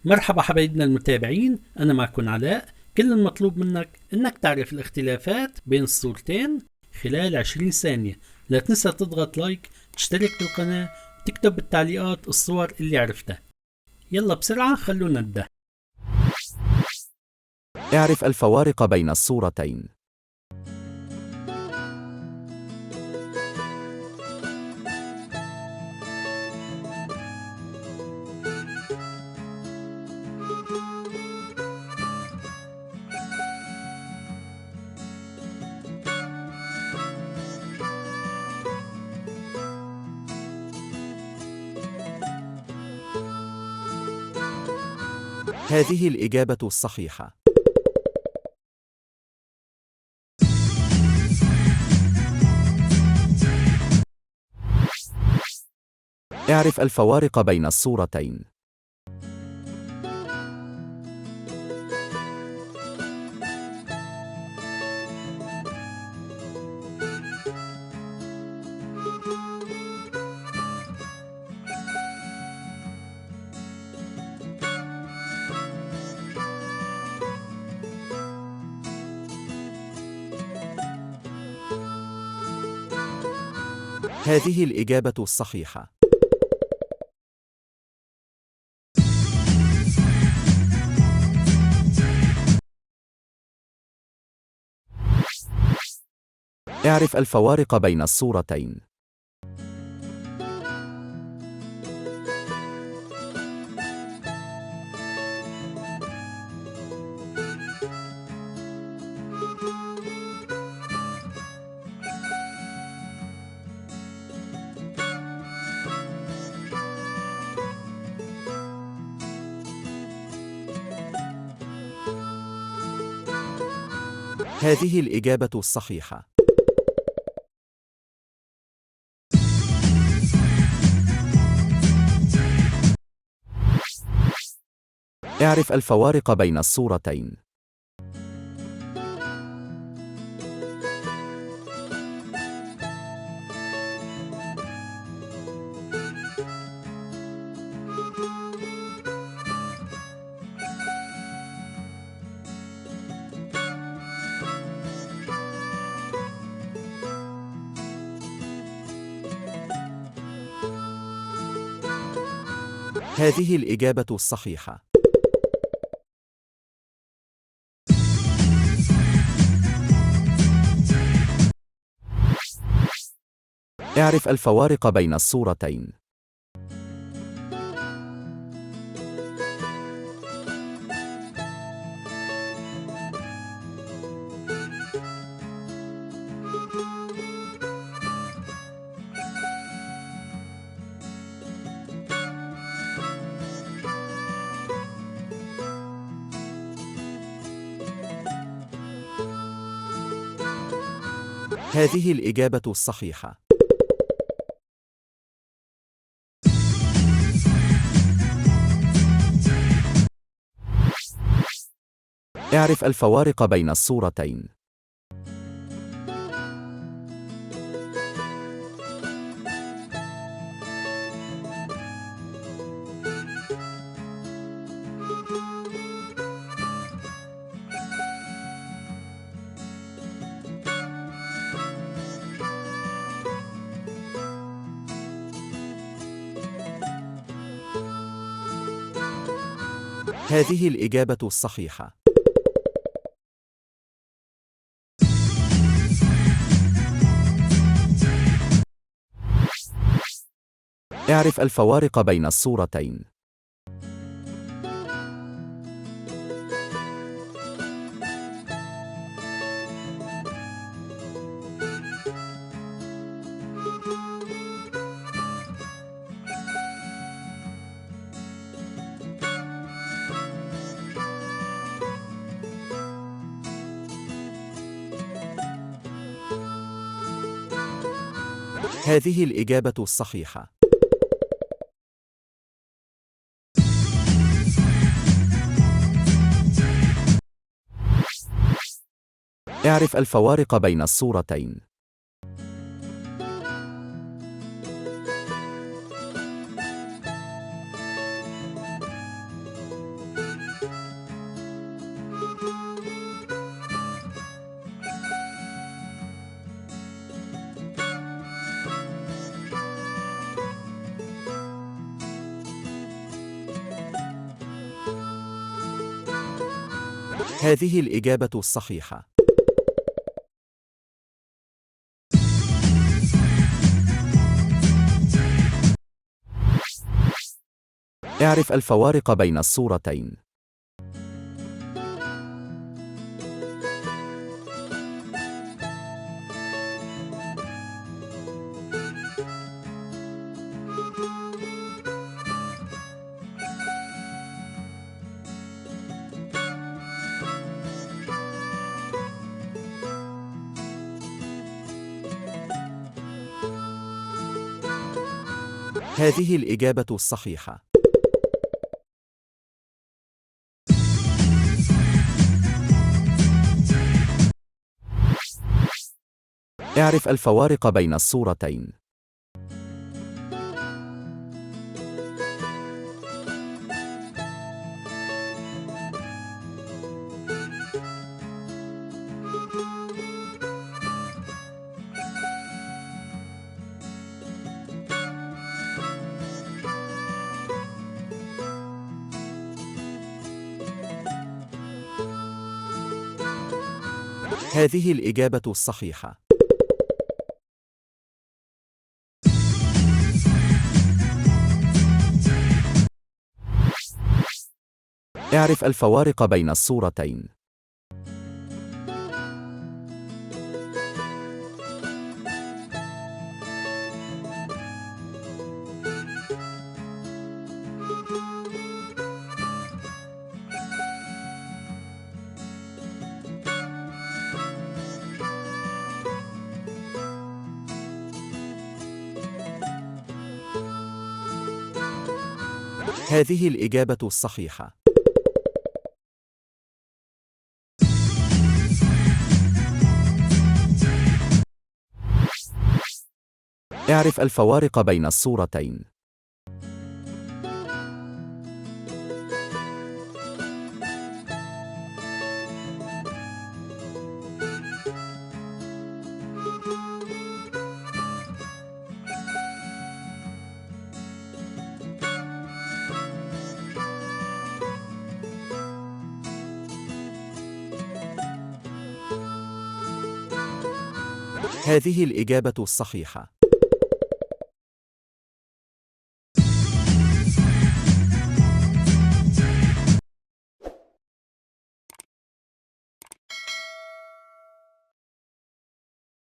مرحبا حبايبنا المتابعين، أنا معكم علاء. كل المطلوب منك إنك تعرف الاختلافات بين الصورتين خلال 20 ثانية. لا تنسى تضغط لايك، تشترك بالقناة، وتكتب بالتعليقات الصور اللي عرفتها. يلا بسرعة خلونا نبدأ. اعرف الفوارق بين الصورتين. هذه الإجابة الصحيحة. اعرف الفوارق بين الصورتين. هذه الإجابة الصحيحة. اعرف الفوارق بين الصورتين. هذه الإجابة الصحيحة. اعرف الفوارق بين الصورتين. هذه الإجابة الصحيحة. اعرف الفوارق بين الصورتين. هذه الإجابة الصحيحة. اعرف الفوارق بين الصورتين. هذه الإجابة الصحيحة. اعرف الفوارق بين الصورتين. هذه الإجابة الصحيحة. اعرف الفوارق بين الصورتين. هذه الإجابة الصحيحة. اعرف الفوارق بين الصورتين. هذه الإجابة الصحيحة. اعرف الفوارق بين الصورتين. هذه الإجابة الصحيحة. اعرف الفوارق بين الصورتين. هذه الإجابة الصحيحة. اعرف الفوارق بين الصورتين. هذه الإجابة الصحيحة.